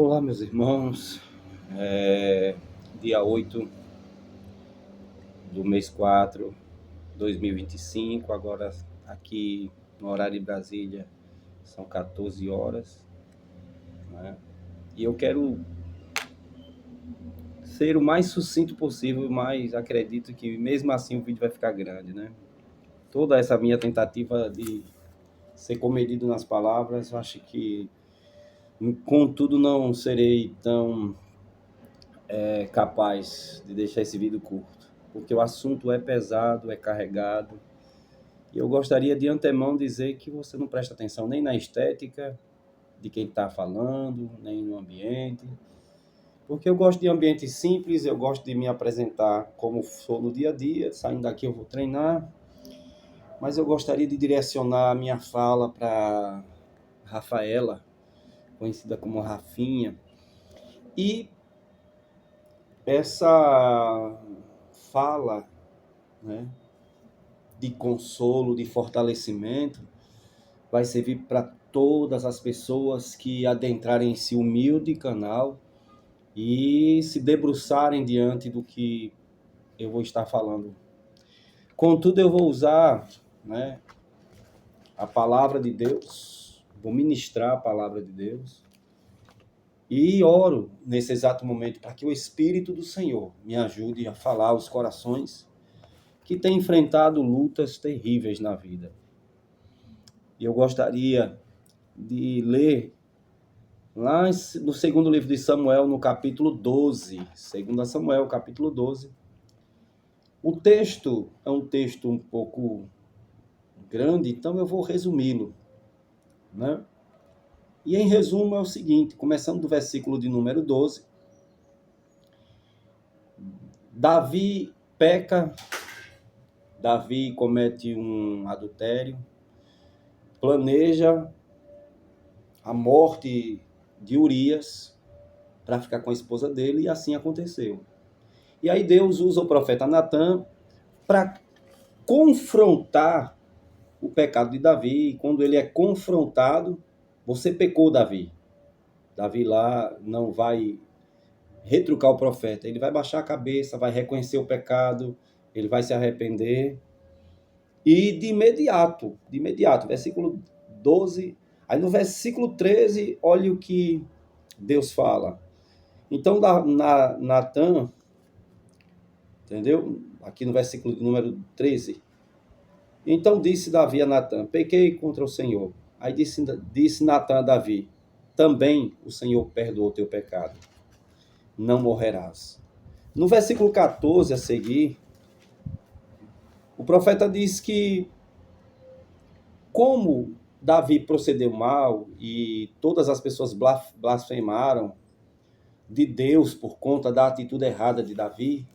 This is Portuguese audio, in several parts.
Olá, meus irmãos. Dia 8 do mês 4, 2025. Agora, aqui no horário de Brasília, são 14 horas, né? E eu quero ser o mais sucinto possível, mas acredito que mesmo assim o vídeo vai ficar grande, né? Toda essa minha tentativa de ser comedido nas palavras, eu acho que, contudo, não serei tão capaz de deixar esse vídeo curto, porque o assunto é pesado, é carregado, e eu gostaria de antemão dizer que você não presta atenção nem na estética de quem está falando, nem no ambiente, porque eu gosto de ambiente simples, eu gosto de me apresentar como sou no dia a dia. Saindo daqui eu vou treinar, mas eu gostaria de direcionar a minha fala para Rafaela, conhecida como Rafinha, e essa fala, né, de consolo, de fortalecimento, vai servir para todas as pessoas que adentrarem esse humilde canal e se debruçarem diante do que eu vou estar falando. Contudo, eu vou usar, né, a palavra de Deus, vou ministrar a palavra de Deus, e oro nesse exato momento para que o Espírito do Senhor me ajude a falar aos corações que têm enfrentado lutas terríveis na vida. E eu gostaria de ler lá no segundo livro de Samuel, no capítulo 12, 2 Samuel, capítulo 12. O texto é um texto um pouco grande, então eu vou resumi-lo, né? E em resumo é o seguinte, começando do versículo de número 12. Davi peca, Davi comete um adultério, planeja a morte de Urias para ficar com a esposa dele, e assim aconteceu. E aí Deus usa o profeta Natã para confrontar o pecado de Davi. E quando ele é confrontado, você pecou, Davi. Davi lá não vai retrucar o profeta, ele vai baixar a cabeça, vai reconhecer o pecado, ele vai se arrepender. E de imediato, versículo 12, aí no versículo 13, olha o que Deus fala. Então, Natã, entendeu? Aqui no versículo número 13. Então disse Davi a Natã: pequei contra o Senhor. Aí disse Natã a Davi: também o Senhor perdoou o teu pecado. Não morrerás. No versículo 14 a seguir, o profeta diz que, como Davi procedeu mal e todas as pessoas blasfemaram de Deus por conta da atitude errada de Davi,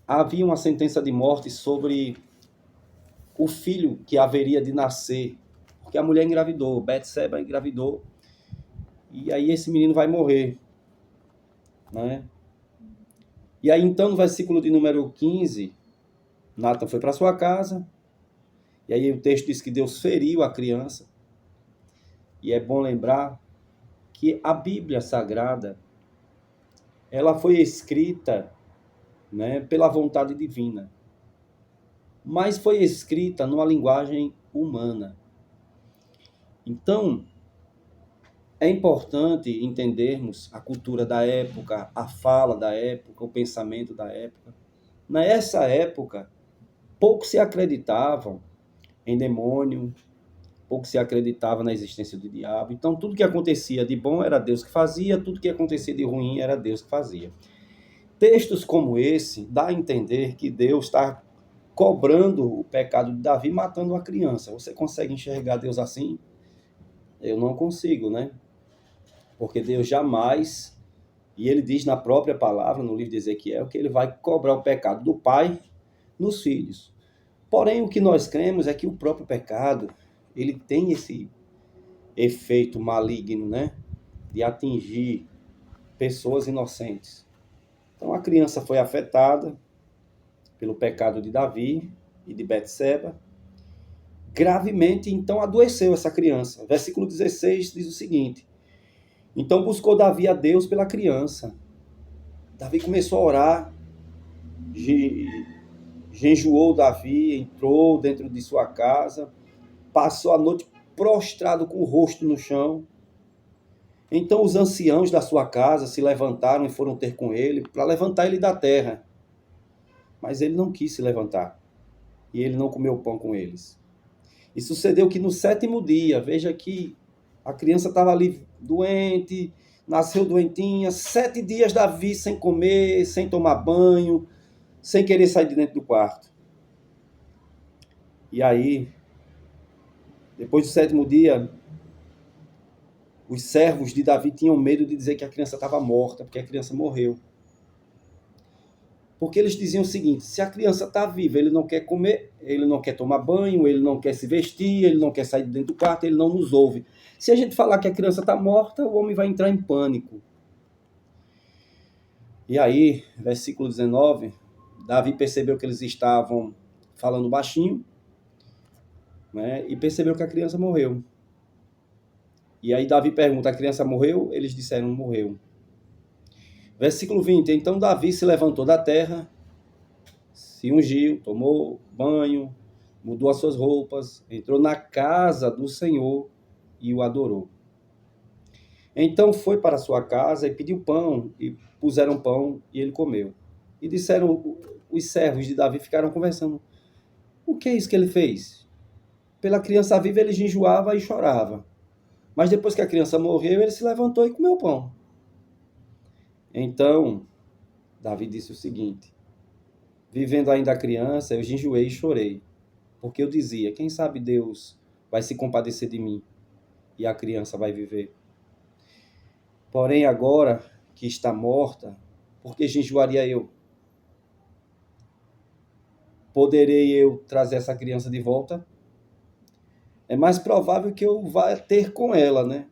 havia uma sentença de morte sobre o filho que haveria de nascer, porque a mulher engravidou, Betseba engravidou, e aí esse menino vai morrer, né? E aí então no versículo de número 15, Natan foi para sua casa, e aí o texto diz que Deus feriu a criança, e é bom lembrar que a Bíblia Sagrada, ela foi escrita, né, pela vontade divina, mas foi escrita numa linguagem humana. Então, é importante entendermos a cultura da época, a fala da época, o pensamento da época. Nessa época, pouco se acreditavam em demônio, pouco se acreditava na existência do diabo. Então, tudo que acontecia de bom era Deus que fazia, tudo que acontecia de ruim era Deus que fazia. Textos como esse dá a entender que Deus está cobrando o pecado de Davi, matando uma criança. Você consegue enxergar Deus assim? Eu não consigo, né? Porque Deus jamais, e ele diz na própria palavra, no livro de Ezequiel, que ele vai cobrar o pecado do pai nos filhos. Porém, o que nós cremos é que o próprio pecado, ele tem esse efeito maligno, né? De atingir pessoas inocentes. Então, a criança foi afetada pelo pecado de Davi e de Betseba, gravemente, então adoeceu essa criança. Versículo 16 diz o seguinte: Então buscou Davi a Deus pela criança. Davi começou a orar, jejuou Davi, entrou dentro de sua casa, passou a noite prostrado com o rosto no chão. Então os anciãos da sua casa se levantaram e foram ter com ele para levantar ele da terra. Mas ele não quis se levantar, e ele não comeu pão com eles. E sucedeu que no 7º dia, veja que a criança estava ali doente, nasceu doentinha, 7 dias Davi sem comer, sem tomar banho, sem querer sair de dentro do quarto. E aí, depois do 7º dia, os servos de Davi tinham medo de dizer que a criança estava morta, porque a criança morreu. Porque eles diziam o seguinte: se a criança está viva, ele não quer comer, ele não quer tomar banho, ele não quer se vestir, ele não quer sair de dentro do quarto, ele não nos ouve. Se a gente falar que a criança está morta, o homem vai entrar em pânico. E aí, versículo 19, Davi percebeu que eles estavam falando baixinho, né, e percebeu que a criança morreu. E aí Davi pergunta: a criança morreu? Eles disseram: morreu. Versículo 20, então Davi se levantou da terra, se ungiu, tomou banho, mudou as suas roupas, entrou na casa do Senhor e o adorou. Então foi para sua casa e pediu pão, e puseram pão, e ele comeu. E disseram, os servos de Davi ficaram conversando: o que é isso que ele fez? Pela criança viva ele jejuava e chorava. Mas depois que a criança morreu, ele se levantou e comeu pão. Então, Davi disse o seguinte: vivendo ainda a criança, eu jejuei e chorei, porque eu dizia: quem sabe Deus vai se compadecer de mim e a criança vai viver. Porém, agora que está morta, por que jejuaria eu? Poderei eu trazer essa criança de volta? É mais provável que eu vá ter com ela, né?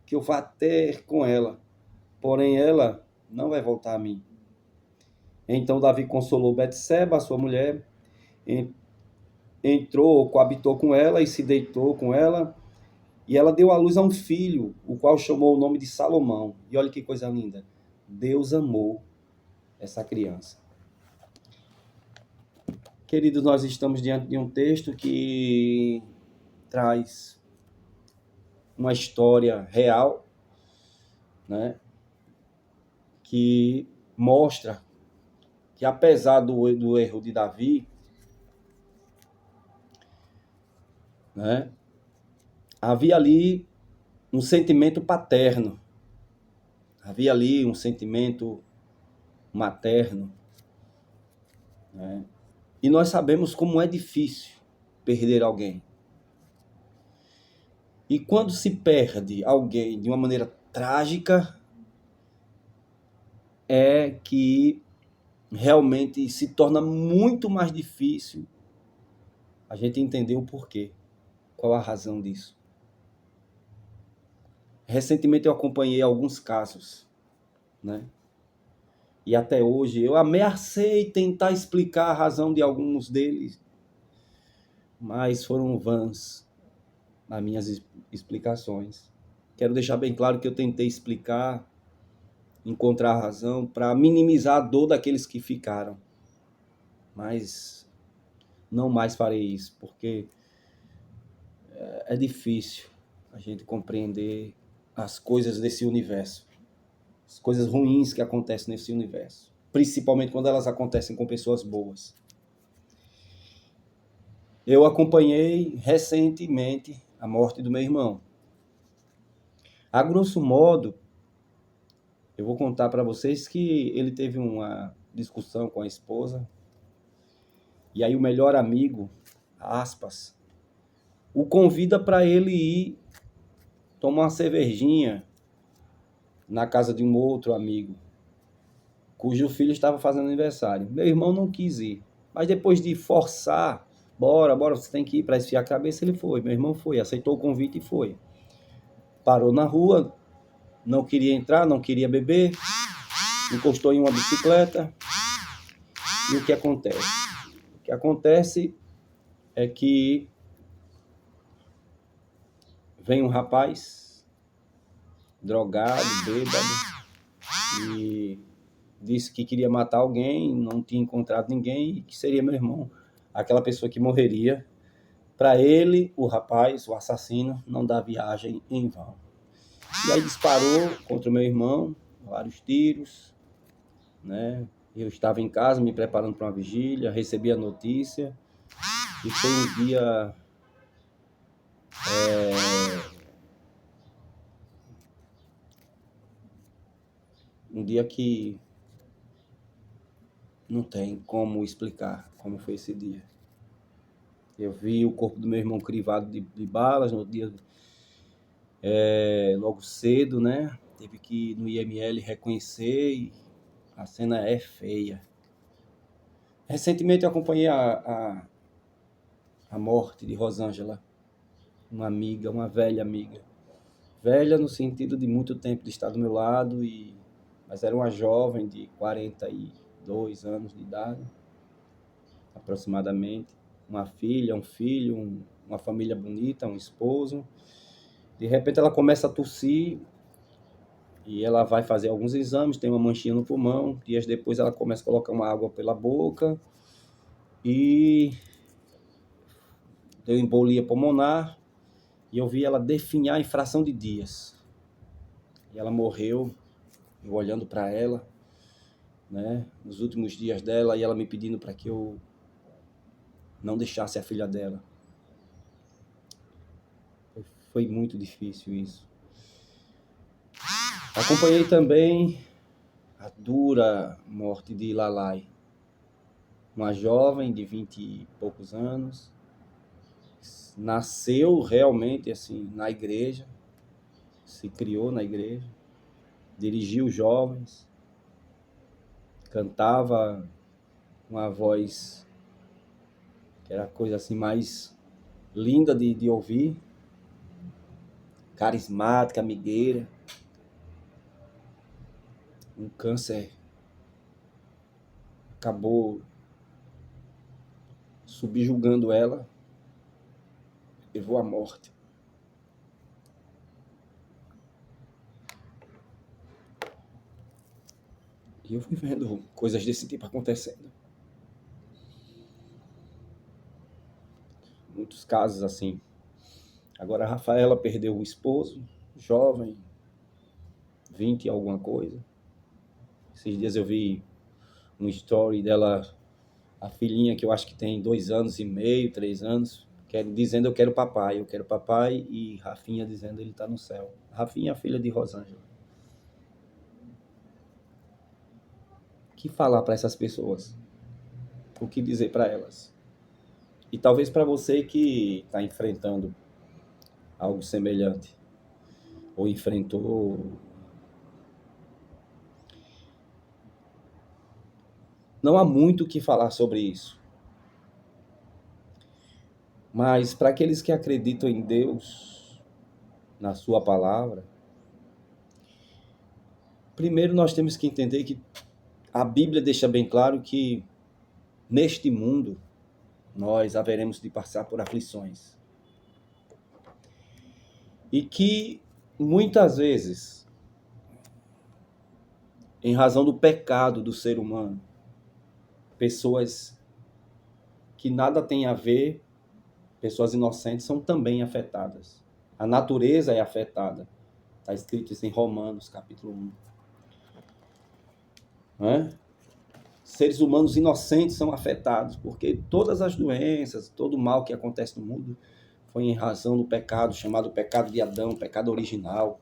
Que eu vá ter com ela. Porém, ela não vai voltar a mim. Então Davi consolou Betseba, sua mulher, entrou, coabitou com ela e se deitou com ela, e ela deu à luz a um filho, o qual chamou o nome de Salomão. E olha que coisa linda, Deus amou essa criança. Queridos, nós estamos diante de um texto que traz uma história real, né, que mostra que apesar do erro de Davi, né, havia ali um sentimento paterno, havia ali um sentimento materno, né? E nós sabemos como é difícil perder alguém. E quando se perde alguém de uma maneira trágica, é que realmente se torna muito mais difícil a gente entender o porquê, qual a razão disso. Recentemente eu acompanhei alguns casos, né? E até hoje eu ameacei tentar explicar a razão de alguns deles, mas foram vãs as minhas explicações. Quero deixar bem claro que eu tentei explicar, encontrar a razão para minimizar a dor daqueles que ficaram, mas não mais farei isso, porque é difícil a gente compreender as coisas desse universo, as coisas ruins que acontecem nesse universo, principalmente quando elas acontecem com pessoas boas. Eu acompanhei recentemente a morte do meu irmão. A grosso modo, eu vou contar para vocês que ele teve uma discussão com a esposa, e aí o melhor amigo, aspas, o convida para ele ir tomar uma cervejinha na casa de um outro amigo, cujo filho estava fazendo aniversário. Meu irmão não quis ir, mas depois de forçar, bora, você tem que ir para esfriar a cabeça, ele foi. Meu irmão foi, aceitou o convite e foi. Parou na rua, não queria entrar, não queria beber, encostou em uma bicicleta. E o que acontece? O que acontece é que vem um rapaz, drogado, bêbado, e disse que queria matar alguém, não tinha encontrado ninguém e que seria meu irmão, aquela pessoa que morreria. Para ele, o rapaz, o assassino, não dá viagem em vão. E aí disparou contra o meu irmão, vários tiros, né? Eu estava em casa me preparando para uma vigília, recebi a notícia e foi um dia que não tem como explicar como foi esse dia. Eu vi o corpo do meu irmão crivado de balas no dia, logo cedo, né? Teve que ir no IML reconhecer e a cena é feia. Recentemente eu acompanhei a morte de Rosângela, uma amiga, uma velha amiga. Velha no sentido de muito tempo de estar do meu lado, mas era uma jovem de 42 anos de idade, aproximadamente. Uma filha, um filho, uma família bonita, um esposo. De repente ela começa a tossir e ela vai fazer alguns exames, tem uma manchinha no pulmão. Dias depois ela começa a colocar uma água pela boca e deu embolia pulmonar. E eu vi ela definhar em fração de dias. E ela morreu, eu olhando para ela, né, nos últimos dias dela, e ela me pedindo para que eu não deixasse a filha dela. Foi muito difícil isso. Acompanhei também a dura morte de Lalai, uma jovem de 20 e poucos anos, nasceu realmente assim na igreja, se criou na igreja, dirigiu jovens, cantava com uma voz que era a coisa assim mais linda de ouvir, carismática, amigueira. Um câncer acabou subjugando ela, levou à morte. E eu fui vendo coisas desse tipo acontecendo. Muitos casos assim. Agora a Rafaela perdeu o esposo, jovem, 20 e alguma coisa. Esses dias eu vi um story dela, a filhinha que eu acho que tem 2 anos e meio, 3 anos, dizendo eu quero papai, e Rafinha dizendo ele está no céu. Rafinha é a filha de Rosângela. O que falar para essas pessoas? O que dizer para elas? E talvez para você que está enfrentando algo semelhante, ou enfrentou. Não há muito o que falar sobre isso. Mas para aqueles que acreditam em Deus, na sua palavra, primeiro nós temos que entender que a Bíblia deixa bem claro que neste mundo nós haveremos de passar por aflições. E que muitas vezes, em razão do pecado do ser humano, pessoas que nada têm a ver, pessoas inocentes, são também afetadas. A natureza é afetada. Está escrito isso em Romanos, capítulo 1. Não é? Seres humanos inocentes são afetados, porque todas as doenças, todo o mal que acontece no mundo foi em razão do pecado, chamado pecado de Adão, pecado original.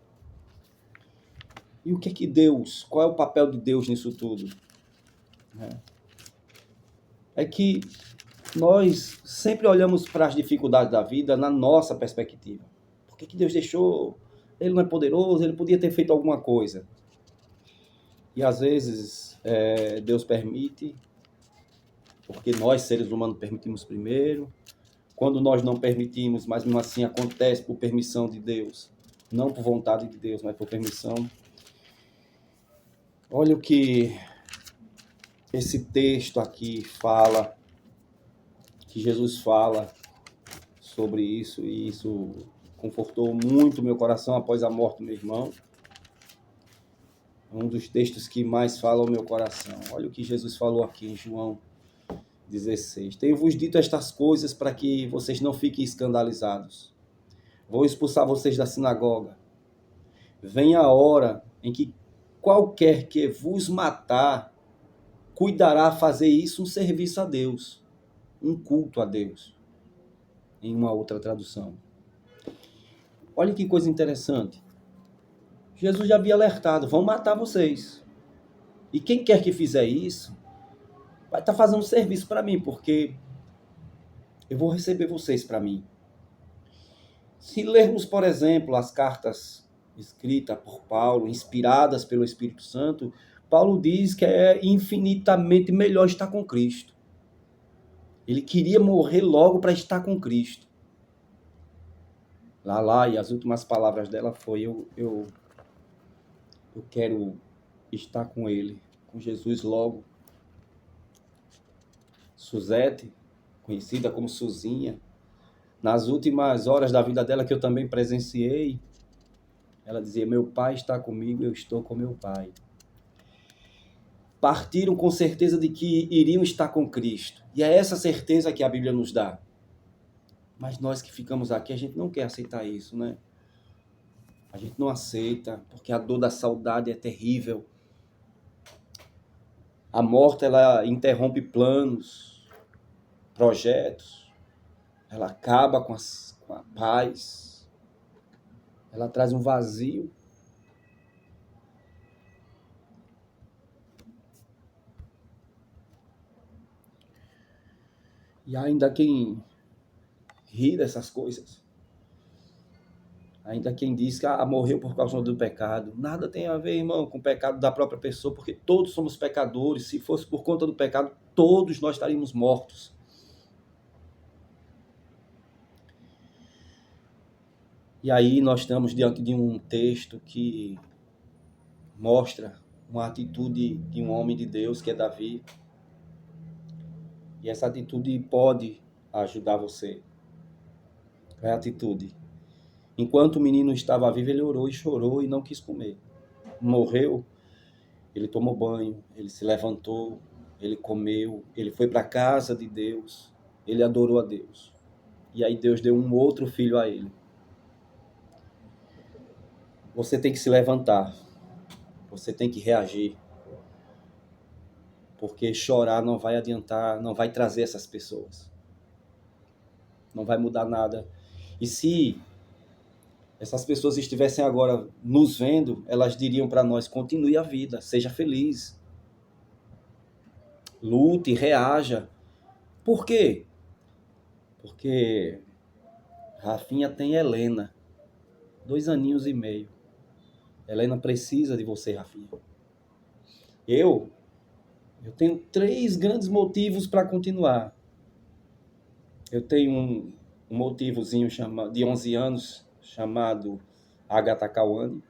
E o que é que Deus, qual é o papel de Deus nisso tudo? É que nós sempre olhamos para as dificuldades da vida na nossa perspectiva. Por que Deus deixou? Ele não é poderoso, ele podia ter feito alguma coisa. E às vezes Deus permite, porque nós, seres humanos, permitimos primeiro. Quando nós não permitimos, mas mesmo assim acontece por permissão de Deus. Não por vontade de Deus, mas por permissão. Olha o que esse texto aqui fala, que Jesus fala sobre isso, e isso confortou muito meu coração após a morte do meu irmão. É um dos textos que mais fala ao meu coração. Olha o que Jesus falou aqui em João 16. Tenho-vos dito estas coisas para que vocês não fiquem escandalizados. Vou expulsar vocês da sinagoga. Vem a hora em que qualquer que vos matar, cuidará a fazer isso um serviço a Deus, um culto a Deus, em uma outra tradução. Olha que coisa interessante. Jesus já havia alertado, vão matar vocês. E quem quer que fizer isso, vai estar fazendo um serviço para mim, porque eu vou receber vocês para mim. Se lermos, por exemplo, as cartas escritas por Paulo, inspiradas pelo Espírito Santo, Paulo diz que é infinitamente melhor estar com Cristo. Ele queria morrer logo para estar com Cristo. Lá, e as últimas palavras dela foi, eu quero estar com ele, com Jesus logo. Suzete, conhecida como Suzinha, nas últimas horas da vida dela, que eu também presenciei, ela dizia, meu pai está comigo, eu estou com meu pai. Partiram com certeza de que iriam estar com Cristo. E é essa certeza que a Bíblia nos dá. Mas nós que ficamos aqui, a gente não quer aceitar isso, né? A gente não aceita, porque a dor da saudade é terrível. A morte, ela interrompe planos, projetos. Ela acaba com a paz. Ela traz um vazio. E ainda quem ri dessas coisas. Ainda quem diz que morreu por causa do pecado. Nada tem a ver, irmão, com o pecado da própria pessoa, porque todos somos pecadores. Se fosse por conta do pecado, todos nós estaríamos mortos. E aí nós estamos diante de um texto que mostra uma atitude de um homem de Deus, que é Davi. E essa atitude pode ajudar você. Qual é a atitude? Enquanto o menino estava vivo, ele orou e chorou e não quis comer. Morreu, ele tomou banho, ele se levantou, ele comeu, ele foi para a casa de Deus, ele adorou a Deus. E aí Deus deu um outro filho a ele. Você tem que se levantar, você tem que reagir, porque chorar não vai adiantar, não vai trazer essas pessoas. Não vai mudar nada. E se essas pessoas estivessem agora nos vendo, elas diriam para nós, continue a vida, seja feliz. Lute, reaja. Por quê? Porque Rafinha tem Helena, 2 aninhos e meio. Helena precisa de você, Rafinha. Eu tenho 3 grandes motivos para continuar. Eu tenho um motivozinho de 11 anos, chamado Agatha Cauane.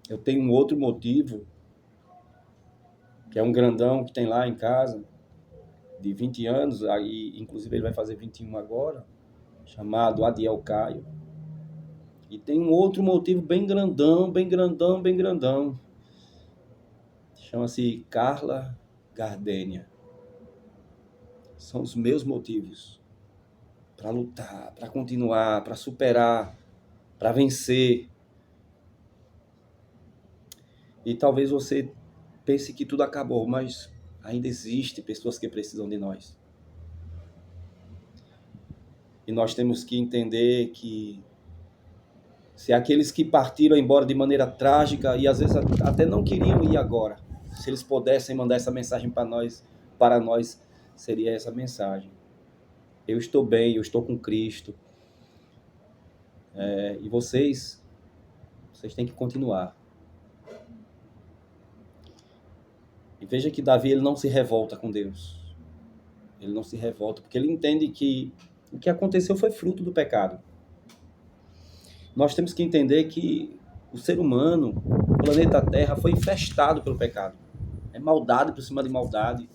Eu tenho um outro motivo, que é um grandão que tem lá em casa, de 20 anos, aí, inclusive ele vai fazer 21 agora, chamado Adiel Caio. E tem um outro motivo bem grandão, bem grandão, bem grandão. Chama-se Carla Gardênia. São os meus motivos para lutar, para continuar, para superar, para vencer. E talvez você pense que tudo acabou, mas ainda existem pessoas que precisam de nós. E nós temos que entender que se aqueles que partiram embora de maneira trágica e às vezes até não queriam ir agora, se eles pudessem mandar essa mensagem para nós, seria essa mensagem. Eu estou bem, eu estou com Cristo. E vocês têm que continuar. E veja que Davi, ele não se revolta com Deus. Ele não se revolta, porque ele entende que o que aconteceu foi fruto do pecado. Nós temos que entender que o ser humano, o planeta Terra, foi infestado pelo pecado. É maldade por cima de maldade.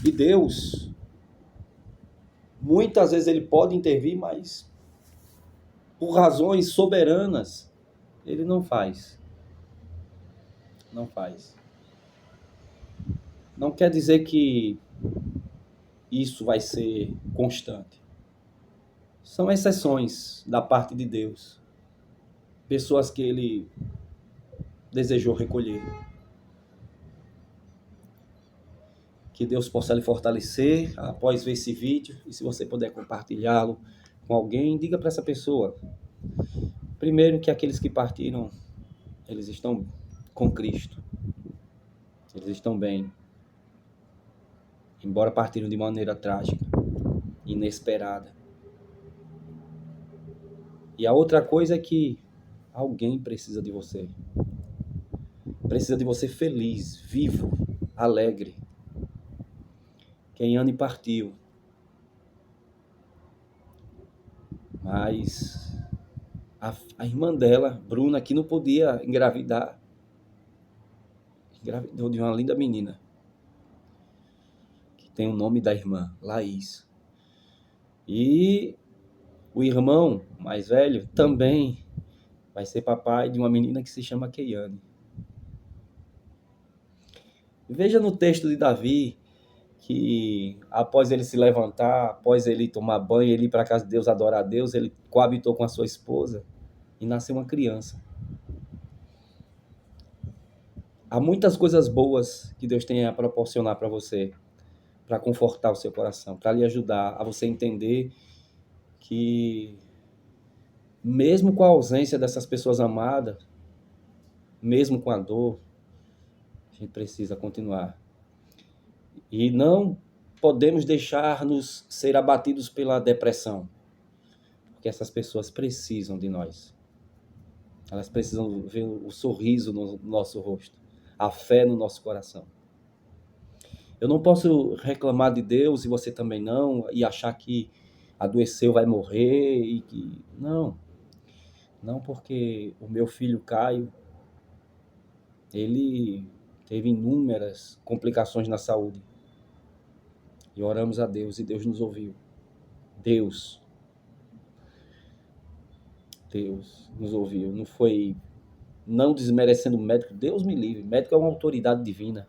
E Deus, muitas vezes ele pode intervir, mas por razões soberanas, ele não faz. Não faz. Não quer dizer que isso vai ser constante. São exceções da parte de Deus. Pessoas que ele desejou recolher. Que Deus possa lhe fortalecer após ver esse vídeo. E se você puder compartilhá-lo com alguém, diga para essa pessoa. Primeiro, que aqueles que partiram, eles estão com Cristo. Eles estão bem. Embora partiram de maneira trágica, inesperada. E a outra coisa é que alguém precisa de você. Precisa de você feliz, vivo, alegre. Keiane partiu. Mas a irmã dela, Bruna, que não podia engravidar, engravidou de uma linda menina, que tem o nome da irmã, Laís. E o irmão mais velho também vai ser papai de uma menina que se chama Keiane. Veja no texto de Davi que após ele se levantar, após ele tomar banho, ele ir para a casa de Deus, adorar a Deus, ele coabitou com a sua esposa e nasceu uma criança. Há muitas coisas boas que Deus tem a proporcionar para você, para confortar o seu coração, para lhe ajudar a você entender que mesmo com a ausência dessas pessoas amadas, mesmo com a dor, a gente precisa continuar. E não podemos deixar-nos ser abatidos pela depressão, porque essas pessoas precisam de nós. Elas precisam ver o sorriso no nosso rosto, a fé no nosso coração. Eu não posso reclamar de Deus, e você também não, e achar que adoeceu, vai morrer, e que... Não, porque o meu filho Caio, ele teve inúmeras complicações na saúde. E oramos a Deus, e Deus nos ouviu. Deus nos ouviu. Não foi, não desmerecendo o médico, Deus me livre, médico é uma autoridade divina.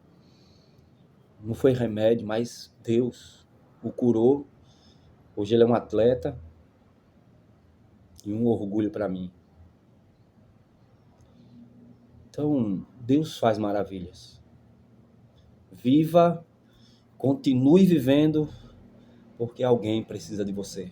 Não foi remédio, mas Deus o curou. Hoje ele é um atleta e um orgulho para mim. Então, Deus faz maravilhas. Viva, continue vivendo, porque alguém precisa de você.